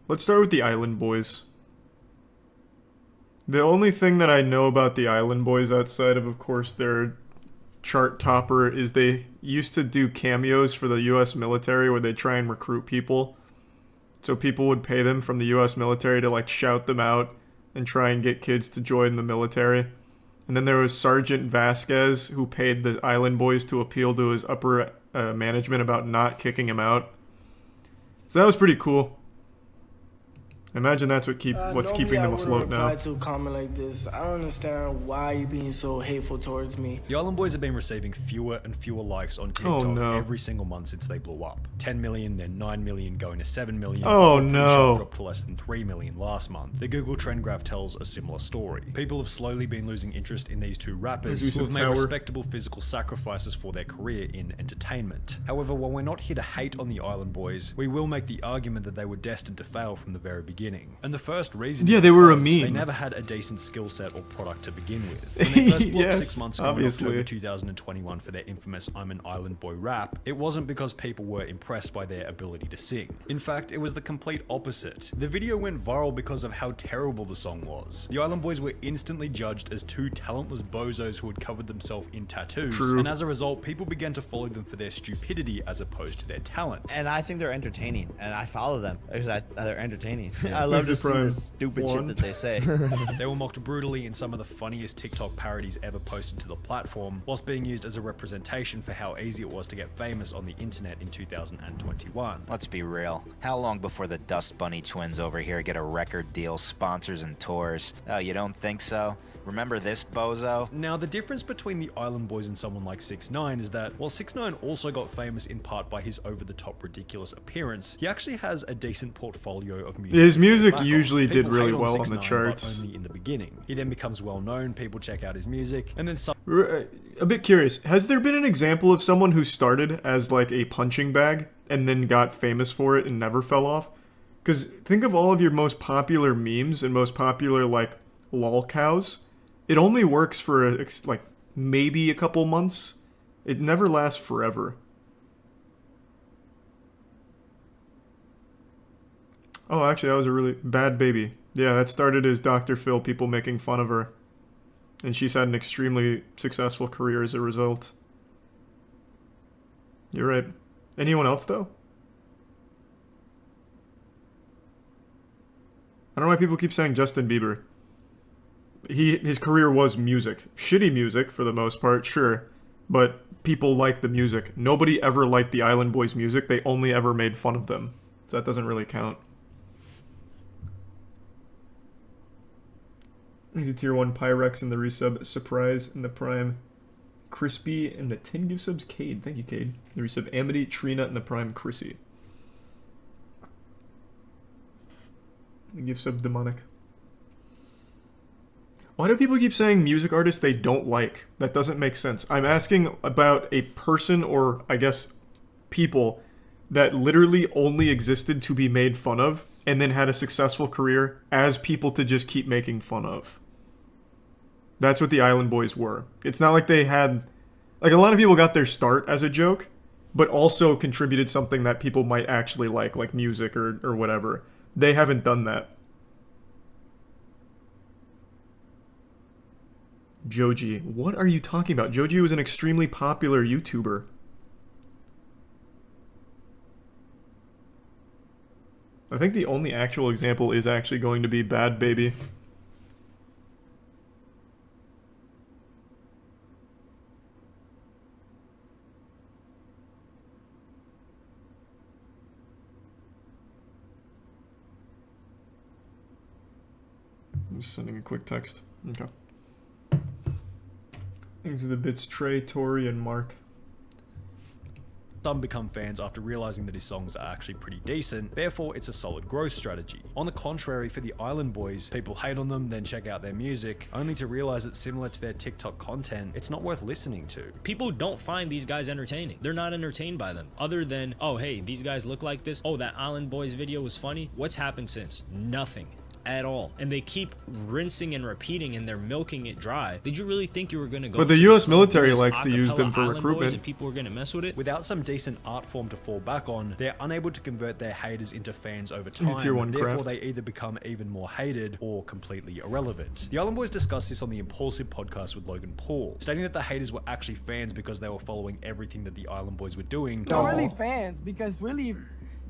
Let's start with the Island Boys. The only thing that I know about the Island Boys outside of course, their chart topper is they used to do cameos for the U.S. military where they try and recruit people. So people would pay them from the U.S. military to like shout them out and try and get kids to join the military. And then there was Sergeant Vasquez who paid the Island Boys to appeal to his upper management about not kicking him out. So that was pretty cool. I imagine that's what's keeping them afloat now. To a comment like this, I don't understand why you're being so hateful towards me. The Island Boys have been receiving fewer and fewer likes on TikTok every single month since they blew up. 10 million, then 9 million, going to 7 million. Oh no! Dropped to less than 3 million last month. The Google trend graph tells a similar story. People have slowly been losing interest in these two rappers who have made respectable physical sacrifices for their career in entertainment. However, while we're not here to hate on the Island Boys, we will make the argument that they were destined to fail from the very beginning. And the first reason they were a meme. They never had a decent skill set or product to begin with. When they first blew up 6 months ago in October 2021 for their infamous I'm an Island Boy rap, it wasn't because people were impressed by their ability to sing. In fact, it was the complete opposite. The video went viral because of how terrible the song was. The Island Boys were instantly judged as two talentless bozos who had covered themselves in tattoos, and as a result, people began to follow them for their stupidity as opposed to their talent. And I think they're entertaining, and I follow them because they're entertaining. I love to see the stupid shit that they say. They were mocked brutally in some of the funniest TikTok parodies ever posted to the platform, whilst being used as a representation for how easy it was to get famous on the internet in 2021. Let's be real. How long before the Dust Bunny twins over here get a record deal, sponsors, and tours? Oh, you don't think so? Remember this bozo? Now, the difference between the Island Boys and someone like 6ix9ine is that while 6ix9ine also got famous in part by his over-the-top ridiculous appearance, he actually has a decent portfolio of music. His music usually did really well on the 6ix9ine, charts. but only in the beginning. He then becomes well known, people check out his music, and then a bit curious, has there been an example of someone who started as like a punching bag and then got famous for it and never fell off? Because think of all of your most popular memes and most popular like lol cows. It only works for like maybe a couple months. It never lasts forever. Oh, actually, that was a really bad baby. Yeah, that started as Dr. Phil, people making fun of her. And she's had an extremely successful career as a result. You're right. Anyone else, though? I don't know why people keep saying Justin Bieber. His career was music. Shitty music, for the most part, sure. But people like the music. Nobody ever liked the Island Boys' music. They only ever made fun of them. So that doesn't really count. He's a tier 1 Pyrex in the resub. Surprise in the prime. Crispy and the 10 gift subs. Cade. Thank you, Cade. The resub. Amity, Trina in the prime. Chrissy. The gift sub. Demonic. Why do people keep saying music artists they don't like? That doesn't make sense. I'm asking about a person or, I guess, people that literally only existed to be made fun of and then had a successful career as people to just keep making fun of. That's what the Island Boys were. It's not like they had... Like, a lot of people got their start as a joke, but also contributed something that people might actually like music or whatever. They haven't done that. Joji. What are you talking about? Joji was an extremely popular YouTuber. I think the only actual example is actually going to be Bad Baby. I'm just sending a quick text. Okay. Thanks to the bits Trey, Tori, and Mark. Some become fans after realizing that his songs are actually pretty decent, therefore it's a solid growth strategy. On the contrary, for the Island Boys, people hate on them, then check out their music, only to realize that similar to their TikTok content, it's not worth listening to. People don't find these guys entertaining. They're not entertained by them. Other than, oh hey, these guys look like this, oh that Island Boys video was funny. What's happened since? Nothing. at all. And they keep rinsing and repeating, and they're milking it dry. Did you really think you were going to go? But the U.S. military likes to use them for recruitment. And people were going to mess with it? Without some decent art form to fall back on, they're unable to convert their haters into fans over time. Tier 1 therefore, craft. they either become even more hated or completely irrelevant. The Island Boys discussed this on the Impaulsive Podcast with Logan Paul, stating that the haters were actually fans because they were following everything that the Island Boys were doing. They're really fans because really,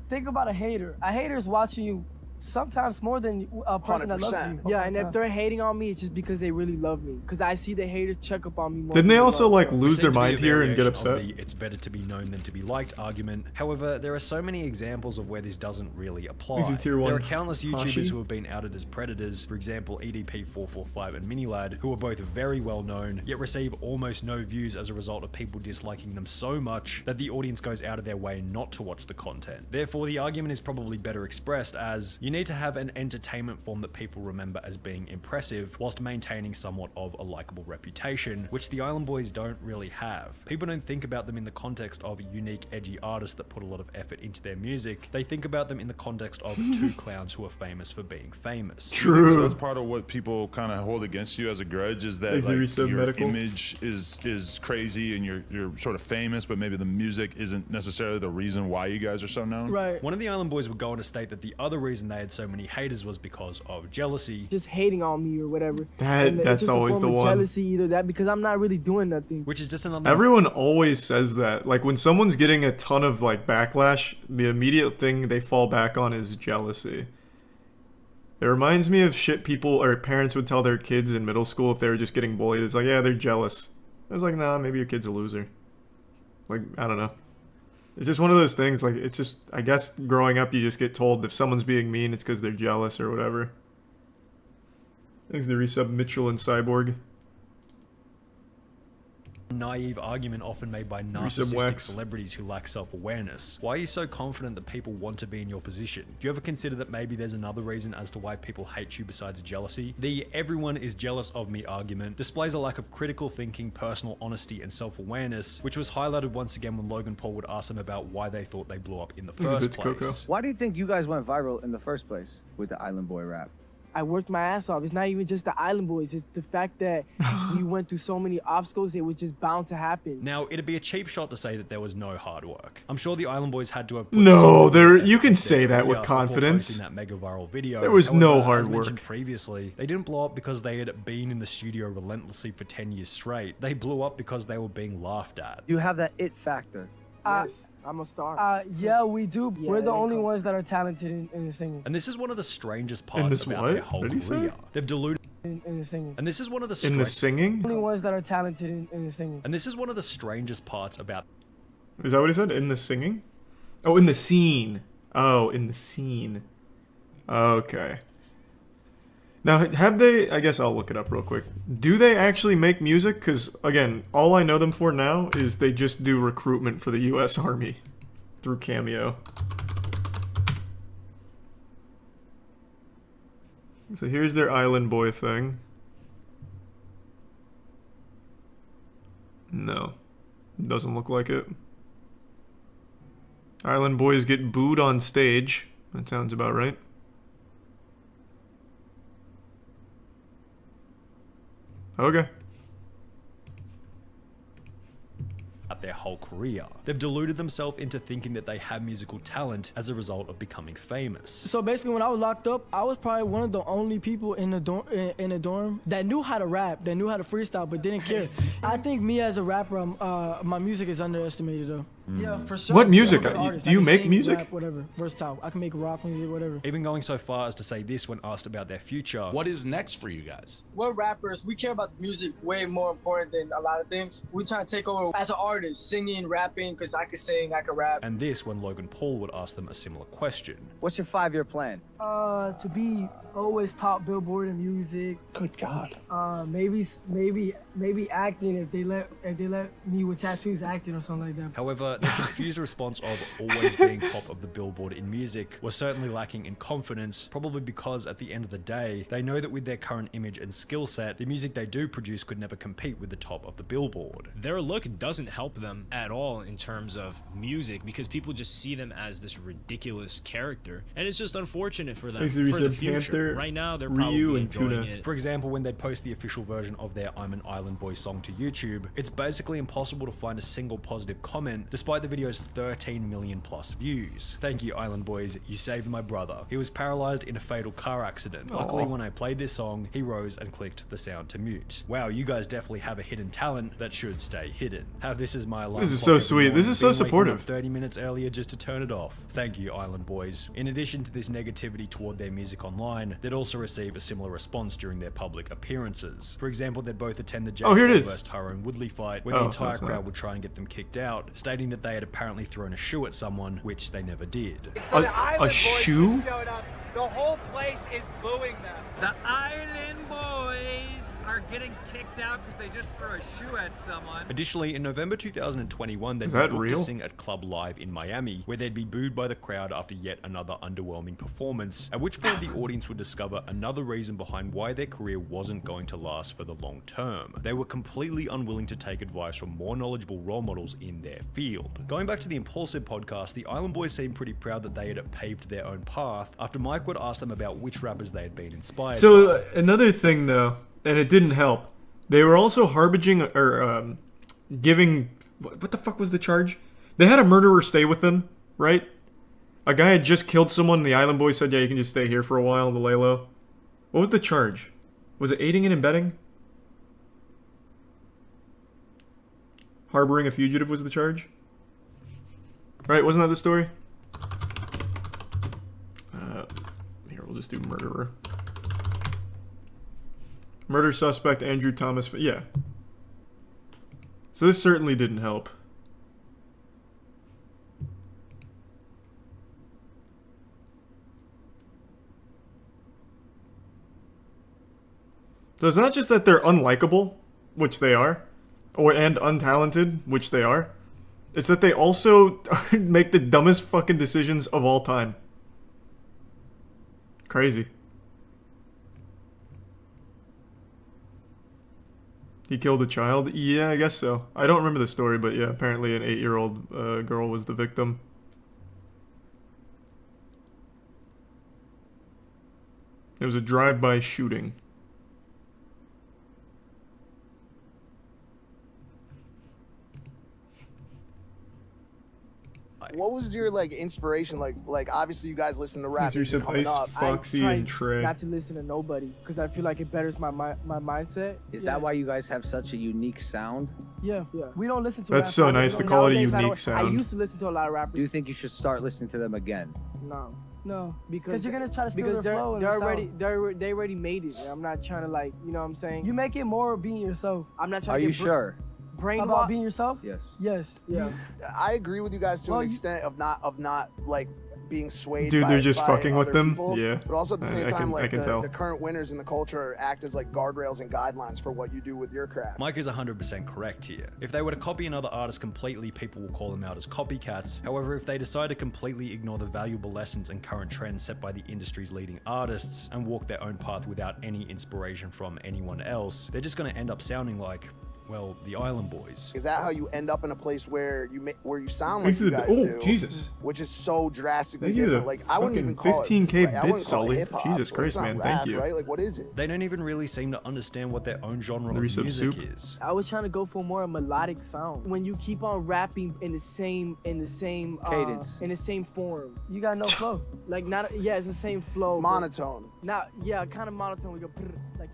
think about a hater. A hater is watching you sometimes more than a person that loves you. Yeah, and if they're hating on me, it's just because they really love me. Because I see the haters check up on me more. Didn't they also like lose their mind here and get variation upset? of the "it's better to be known than to be liked" argument. However, there are so many examples of where this doesn't really apply. There are countless YouTubers who have been outed as predators. For example, EDP445 and Minilad, who are both very well known, yet receive almost no views as a result of people disliking them so much that the audience goes out of their way not to watch the content. Therefore, the argument is probably better expressed as you need to have an entertainment form that people remember as being impressive whilst maintaining somewhat of a likable reputation, which the Island Boys don't really have. People don't think about them in the context of unique, edgy artists that put a lot of effort into their music. They think about them in the context of two clowns who are famous for being famous. True. That's part of what people kind of hold against you as a grudge, is that like, your image is crazy and you're sort of famous, but maybe the music isn't necessarily the reason why you guys are so known. Right. One of the Island Boys would go on to state that the other reason they had so many haters was because of jealousy. Just hating on me or whatever. That's always the one. Jealousy, either that because I'm not really doing nothing. Which is just another. Everyone always says that. Like when someone's getting a ton of like backlash, the immediate thing they fall back on is jealousy. It reminds me of shit people or parents would tell their kids in middle school if they were just getting bullied. It's like, yeah, they're jealous. I was like, nah, maybe your kid's a loser. Like, I don't know. It's just one of those things, like, it's just, I guess growing up you just get told if someone's being mean, it's because they're jealous or whatever. Thanks to the resub Mitchell and Cyborg. Naive argument often made by narcissistic celebrities who lack self-awareness. Why are you so confident that people want to be in your position? Do you ever consider that maybe there's another reason as to why people hate you besides jealousy? The "everyone is jealous of me" argument displays a lack of critical thinking, personal honesty, and self-awareness, which was highlighted once again when Logan Paul would ask them about why they thought they blew up in the first place. Why do you think you guys went viral in the first place with the Island Boy rap? I worked my ass off. It's not even just the Island Boys. It's the fact that we went through so many obstacles. It was just bound to happen. Now, it'd be a cheap shot to say that there was no hard work. I'm sure the Island Boys had to have put you can say that with confidence. That mega viral video. There was no hard as mentioned work. Previously, they didn't blow up because they had been in the studio relentlessly for 10 years straight. They blew up because they were being laughed at. You have that it factor. Yes, I'm a star. Yeah, we do. Yeah, we're the only ones that are talented in singing. And this is one of the strangest parts about their whole career. They've deluded in singing. And this is one of the singing? Only ones that are talented in singing. And this is one of the strangest parts about. Is that what he said? In the singing? Oh, in the scene. Oh, in the scene. Okay. Now, have they... I guess I'll look it up real quick. Do they actually make music? Because, again, all I know them for now is they just do recruitment for the U.S. Army through Cameo. So here's their Island Boy thing. No. Doesn't look like it. Island Boys get booed on stage. That sounds about right. Okay. Their whole career. They've deluded themselves into thinking that they have musical talent as a result of becoming famous. So basically, when I was locked up, I was probably one of the only people in the dorm that knew how to rap, that knew how to freestyle, but didn't care. I think me as a rapper, my music is underestimated though. Yeah, for sure. What music? Do you make music? Rap, whatever, versatile. I can make rock music, whatever. Even going so far as to say this when asked about their future. What is next for you guys? We're rappers. We care about music way more important than a lot of things. We try to take over as an artist, singing, rapping, because I can sing, I can rap. And this when Logan Paul would ask them a similar question. What's your 5-year plan? To be always top Billboard in music. Good God. Maybe acting if they let me with tattoos, acting or something like that. However, However, the confused response of always being top of the Billboard in music was certainly lacking in confidence, probably because at the end of the day, they know that with their current image and skill set, the music they do produce could never compete with the top of the Billboard. Their look doesn't help them at all in terms of music because people just see them as this ridiculous character, and it's just unfortunate for them for the future. Panther, right now, they're Ryu, probably and Tuna. enjoying it. For example, when they'd post the official version of their I'm an Island Boy song to YouTube, it's basically impossible to find a single positive comment despite the video's 13 million plus views. Thank you, Island Boys, you saved my brother. He was paralyzed in a fatal car accident. Luckily, when I played this song, he rose and clicked the sound to mute. Wow, you guys definitely have a hidden talent that should stay hidden. Have this as my alarm. This is so sweet. This is so supportive. 30 minutes earlier just to turn it off. Thank you, Island Boys. In addition to this negativity toward their music online, they'd also receive a similar response during their public appearances. For example, they'd both attend the Janko vs Tyrone Woodley fight, where the entire crowd would try and get them kicked out, stating that they had apparently thrown a shoe at someone, which they never did. So the Island Boys shoe? just showed up. The whole place is booing them. The Island Boys are getting kicked out because they just threw a shoe at someone. Additionally, in November 2021, they'd be booked to sing at Club Live in Miami, where they'd be booed by the crowd after yet another underwhelming performance, at which point the audience would discover another reason behind why their career wasn't going to last for the long term. They were completely unwilling to take advice from more knowledgeable role models in their field. Going back to the Impaulsive podcast, the Island Boys seemed pretty proud that they had paved their own path after Mike would ask them about which rappers they had been inspired by. So another thing though, and it didn't help, they were also harbinging or giving, what the fuck was the charge? They had a murderer stay with them, right? A guy had just killed someone and the Island Boys said, yeah, you can just stay here for a while to lay low. What was the charge? Was it aiding and abetting? Harboring a fugitive was the charge? Right, wasn't that the story? Here, we'll just do murderer. Murder suspect Andrew Thomas. Yeah. So this certainly didn't help. So it's not just that they're unlikable, which they are, and untalented, which they are. It's that they also make the dumbest fucking decisions of all time. Crazy. He killed a child? Yeah, I guess so. I don't remember the story, but yeah, apparently an 8-year-old girl was the victim. It was a drive-by shooting. What was your inspiration? Like obviously you guys listen to rap. Ice, Foxy, and Trey. Not to listen to nobody because I feel like it betters my mindset. Is that why you guys have such a unique sound? Yeah. We don't listen to. That's so nice to call it a unique sound. I used to listen to a lot of rappers. Do you think you should start listening to them again? No, because you're gonna try to steal their flow. They already made it. I'm not trying to you know what I'm saying. You make it more being yourself. I'm not trying. Are you sure? Brain about being yourself? Yes. Yeah. I agree with you guys to an extent of not being swayed. Dude, they're just fucking with them. People, yeah. But also at the same time, the current winners in the culture act as guardrails and guidelines for what you do with your craft. Mike is 100% correct here. If they were to copy another artist completely, people will call them out as copycats. However, if they decide to completely ignore the valuable lessons and current trends set by the industry's leading artists and walk their own path without any inspiration from anyone else, they're just going to end up sounding like, well, the Island Boys. Is that how you end up in a place where you sound like you guys do? Jesus. Which is so drastically different. I wouldn't even call 15K bits, Sully. hip-hop. Jesus Christ, man. Rap, thank you. Right? What is it? They don't even really seem to understand what their own genre of music is. I was trying to go for more melodic sound. When you keep on rapping in the same cadence, in the same form, you got no flow. It's the same flow. Monotone. Kind of monotone. We go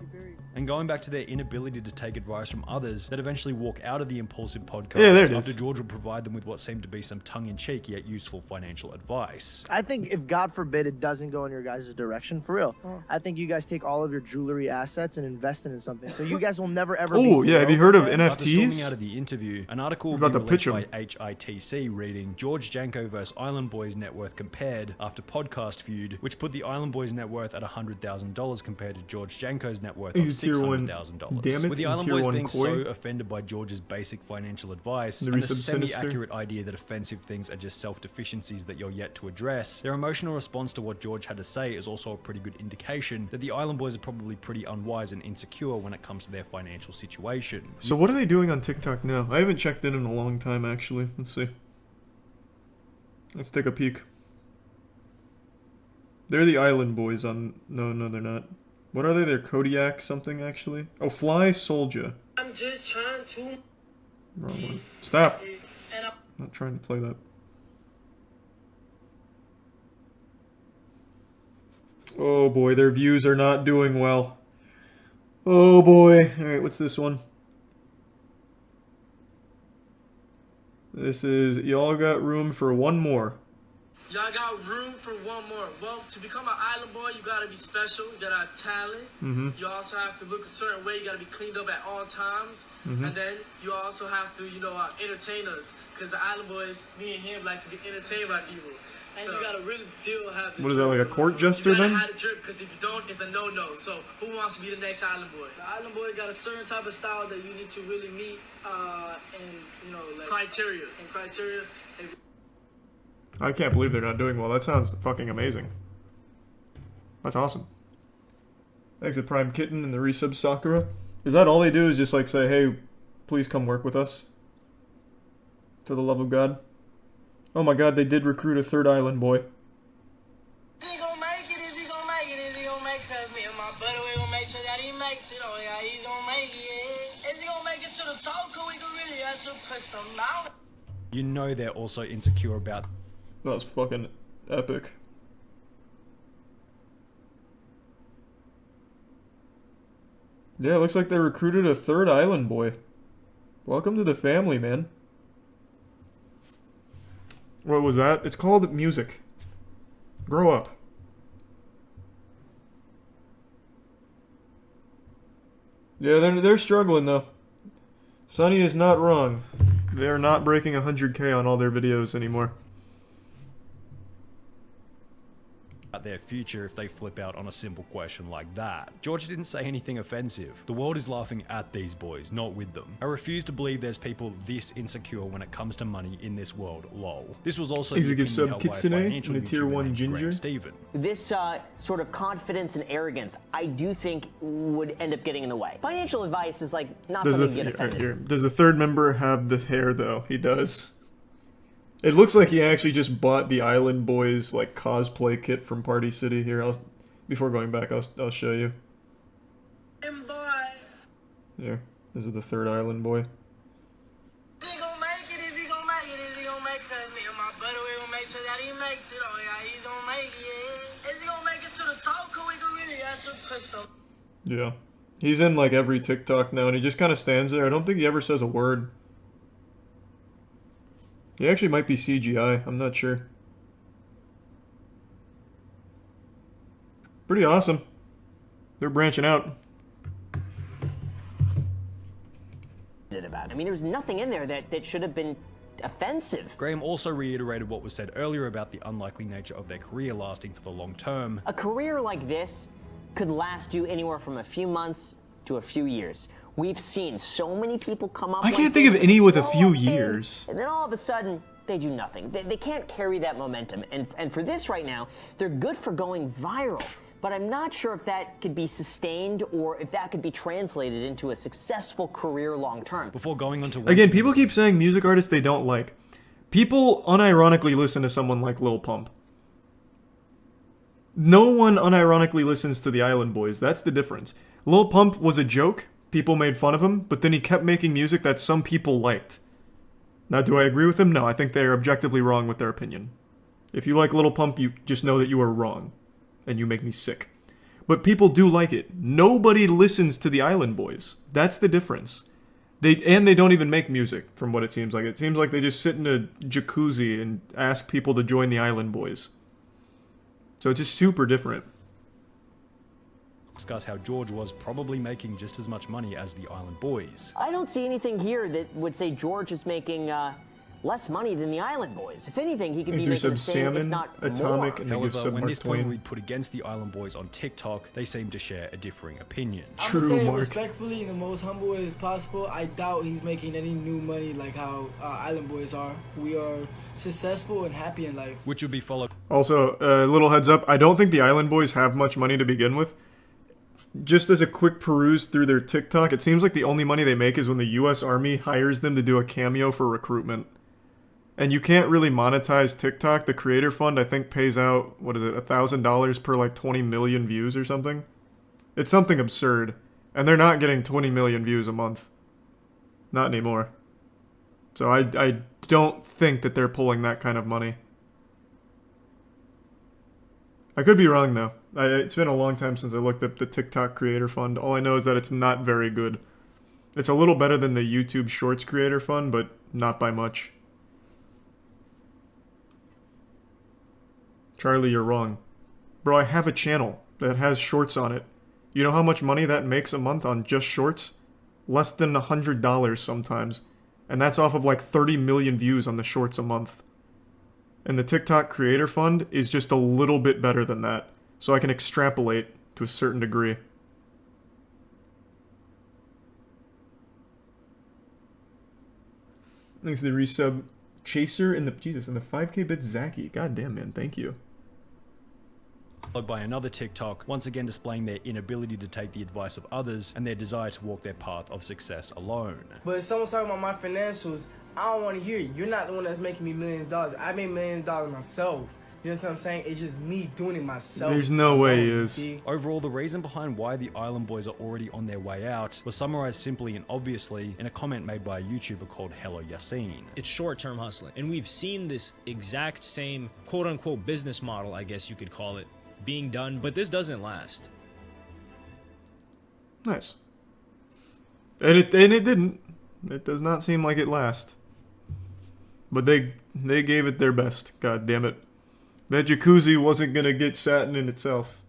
you're very. And going back to their inability to take advice from others, that eventually walk out of the Impaulsive podcast after George would provide them with what seemed to be some tongue-in-cheek yet useful financial advice. I think if God forbid it doesn't go in your guys' direction, for real, I think you guys take all of your jewelry assets and invest it in something. So you guys will never ever be broke. Have you heard of NFTs? After storming out of the interview, an article will be released by HITC reading George Janko vs. Island Boys net worth compared after podcast feud, which put the Island Boys net worth at $100,000 compared to George Janko's net worth of $6 tier 1. Damn it, with the Island Boys being so offended by George's basic financial advice and the semi-accurate idea that offensive things are just self-deficiencies that you're yet to address, their emotional response to what George had to say is also a pretty good indication that the Island Boys are probably pretty unwise and insecure when it comes to their financial situation. So what are they doing on TikTok now? I haven't checked in a long time, actually. Let's see. Let's take a peek. They're the Island Boys on... No, they're not. What are they? They're Kodiak something, actually. Oh, Fly Soldier. I'm just trying to... Wrong one. Stop! I'm not trying to play that. Oh boy, their views are not doing well. Oh boy. Alright, what's this one? This is, y'all got room for one more. Y'all got room for one more. Well, to become an Island Boy, you gotta be special. You gotta have talent. You also have to look a certain way. You gotta be cleaned up at all times. And then you also have to, you know, entertain us. Because the Island Boys, me and him, like to be entertained by people. And so, you gotta really have the What is that, like a court jester then? You gotta have the drip, because if you don't, it's a no-no. So, who wants to be the next Island Boy? The Island Boy got a certain type of style that you need to really meet, and, you know, like... Criteria. I can't believe they're not doing well. That sounds fucking amazing. That's awesome. Exit Prime Kitten and the resub Sakura. Is that all they do, is just like say, hey, please come work with us? For the love of God. Oh my god, they did recruit a third Island Boy. Is he gonna make it? Is he gonna make it? Is he gonna make it? Cause me and my buddy, we gonna make sure that he makes it. Oh yeah, he's gonna make it. Is he gonna make it to the top? Cause we can really have to put some out. You know they're also insecure about... That was fucking epic. Yeah, it looks like they recruited a third Island Boy. Welcome to the family, man. What was that? It's called music. Grow up. Yeah, they're struggling though. Sunny is not wrong. They're not breaking 100K on all their videos anymore. Their future if they flip out on a simple question like that. George didn't say anything offensive. The world is laughing at these boys, not with them. I refuse to believe there's people this insecure when it comes to money in this world, lol. This was also the sub Kitsune and the tier 1 Ginger. This sort of confidence and arrogance, I do think would end up getting in the way. Financial advice is like not something to get offended. Here. Does the third member have the hair though? He does. It looks like he actually just bought the Island Boys like cosplay kit from Party City. Here, before going back, I'll show you. Here, this is the third Island Boy. Is he gonna make it? Is he gonna make it? Is he gonna make it? Cause me and my buddy, we gonna make sure that he makes it. Oh yeah, he's gonna make it. Is he gonna make it to the top? Cause we can really have to put some. Yeah, he's in like every TikTok now, and he just kind of stands there. I don't think he ever says a word. He actually might be CGI, I'm not sure. Pretty awesome. They're branching out. I mean, there's nothing in there that should have been offensive. Graham also reiterated what was said earlier about the unlikely nature of their career lasting for the long term. A career like this could last you anywhere from a few months to a few years. We've seen so many people come up. I can't think of any with a few years. And then all of a sudden, they do nothing. They can't carry that momentum. And for this right now, they're good for going viral. But I'm not sure if that could be sustained or if that could be translated into a successful career long term. Before going on to... Again, people keep saying music artists they don't like. People unironically listen to someone like Lil Pump. No one unironically listens to the Island Boys. That's the difference. Lil Pump was a joke. People made fun of him, but then he kept making music that some people liked. Now, do I agree with him? No, I think they're objectively wrong with their opinion. If you like Lil Pump, you just know that you are wrong. And you make me sick. But people do like it. Nobody listens to the Island Boys. That's the difference. They don't even make music, from what it seems like. It seems like they just sit in a jacuzzi and ask people to join the Island Boys. So it's just super different. Discuss how George was probably making just as much money as the Island Boys. I don't see anything here that would say George is making less money than the Island Boys. If anything, he could be making the same, if not Atomic, more. However, when this point we put against the Island Boys on TikTok, they seem to share a differing opinion. I'm gonna say respectfully, in the most humble way as possible, I doubt he's making any new money like how Island Boys are. We are successful and happy in life. Which would be followed. Also, a little heads up, I don't think the Island Boys have much money to begin with. Just as a quick peruse through their TikTok, it seems like the only money they make is when the U.S. Army hires them to do a cameo for recruitment. And you can't really monetize TikTok. The Creator Fund, I think, pays out, what is it, $1,000 per like 20 million views or something? It's something absurd. And they're not getting 20 million views a month. Not anymore. So I don't think that they're pulling that kind of money. I could be wrong, though. It's been a long time since I looked up the TikTok Creator Fund. All I know is that it's not very good. It's a little better than the YouTube Shorts Creator Fund, but not by much. Charlie, you're wrong. Bro, I have a channel that has shorts on it. You know how much money that makes a month on just shorts? Less than $100 sometimes. And that's off of like 30 million views on the shorts a month. And the TikTok Creator Fund is just a little bit better than that. So I can extrapolate to a certain degree. Thanks to the resub Chaser and the 5K bit Zaki. God damn, man, thank you. Followed by another TikTok, once again displaying their inability to take the advice of others and their desire to walk their path of success alone. But if someone's talking about my financials, I don't want to hear it. You're not the one that's making me millions of dollars. I made millions of dollars myself. You know what I'm saying? It's just me doing it myself. There's no way he is. Overall, the reason behind why the Island Boys are already on their way out was summarized simply and obviously in a comment made by a YouTuber called Hello Yassine. It's short-term hustling. And we've seen this exact same quote-unquote business model, I guess you could call it, being done, but this doesn't last. Nice. And it didn't. It does not seem like it lasts. But they gave it their best. God damn it. That jacuzzi wasn't gonna get satin in itself.